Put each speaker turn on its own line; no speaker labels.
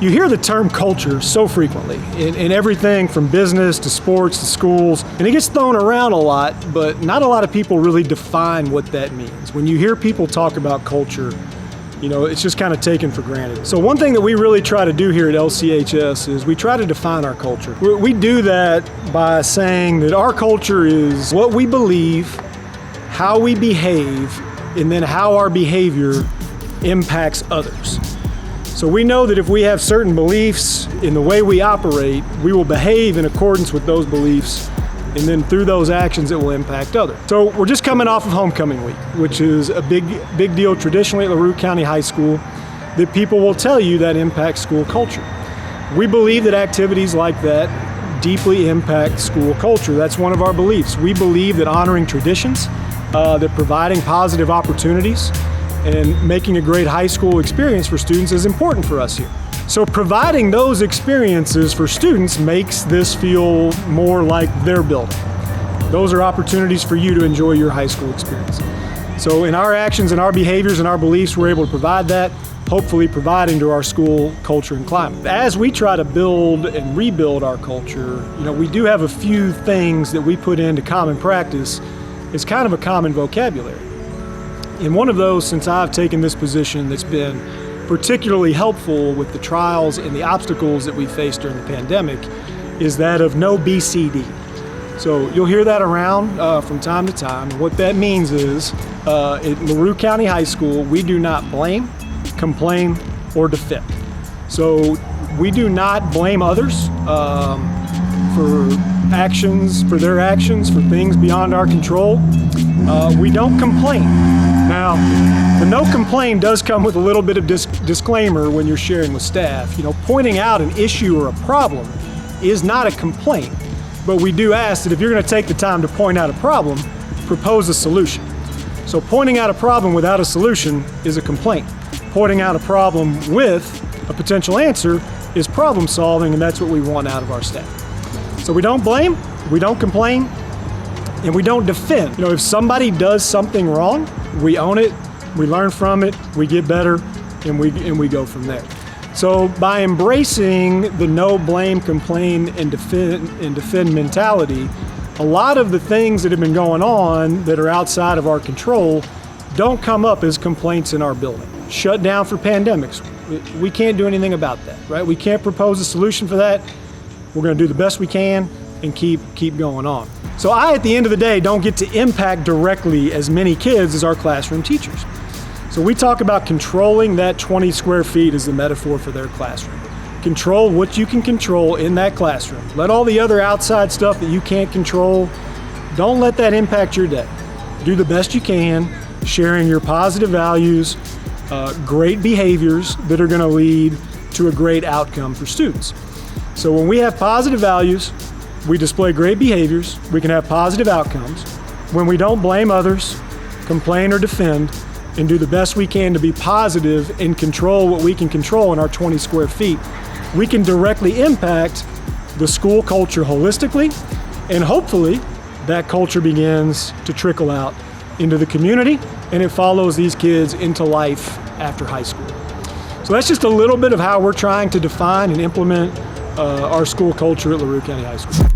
You hear the term culture so frequently in everything from business to sports to schools, and it gets thrown around a lot, but not a lot of people really define what that means. When you hear people talk about culture, you know, it's just kind of taken for granted. So one thing that we really try to do here at LCHS is we try to define our culture. We do that by saying that our culture is what we believe, how we behave, and then how our behavior impacts others. So we know that if we have certain beliefs in the way we operate, we will behave in accordance with those beliefs, and then through those actions it will impact others. So we're just coming off of homecoming week, which is a big deal traditionally at LaRue County High School that people will tell you that impacts school culture. We believe that activities like that deeply impact school culture. That's one of our beliefs. We believe that honoring traditions, that providing positive opportunities, and making a great high school experience for students is important for us here. So providing those experiences for students makes this feel more like their building. Those are opportunities for you to enjoy your high school experience. So in our actions and our behaviors and our beliefs, we're able to provide that, hopefully providing to our school culture and climate. As we try to build and rebuild our culture, you know, we do have a few things that we put into common practice. It's kind of a common vocabulary. And one of those, since I've taken this position, that's been particularly helpful with the trials and the obstacles that we faced during the pandemic is that of no BCD. So you'll hear that around from time to time. What that means is at LaRue County High School, we do not blame, complain, or defend. So we do not blame others for their actions, for things beyond our control. We don't complain. Now, the no complain does come with a little bit of disclaimer when you're sharing with staff. You know, pointing out an issue or a problem is not a complaint, but we do ask that if you're going to take the time to point out a problem, propose a solution. So pointing out a problem without a solution is a complaint. Pointing out a problem with a potential answer is problem solving, and that's what we want out of our staff. So we don't blame, we don't complain, and we don't defend. You know, if somebody does something wrong, we own it, we learn from it, we get better, and we go from there. So by embracing the no blame, complain, and defend mentality, a lot of the things that have been going on that are outside of our control don't come up as complaints in our building. Shut down for pandemics, we can't do anything about that, right? We can't propose a solution for that. We're going to do the best we can and keep going on. So I, at the end of the day, don't get to impact directly as many kids as our classroom teachers. So we talk about controlling that 20 square feet as the metaphor for their classroom. Control what you can control in that classroom. Let all the other outside stuff that you can't control, don't let that impact your day. Do the best you can, sharing your positive values, great behaviors that are going to lead to a great outcome for students. So when we have positive values, we display great behaviors, we can have positive outcomes. When we don't blame others, complain or defend, and do the best we can to be positive and control what we can control in our 20 square feet, we can directly impact the school culture holistically, and hopefully that culture begins to trickle out into the community, and it follows these kids into life after high school. So that's just a little bit of how we're trying to define and implement our school culture at LaRue County High School.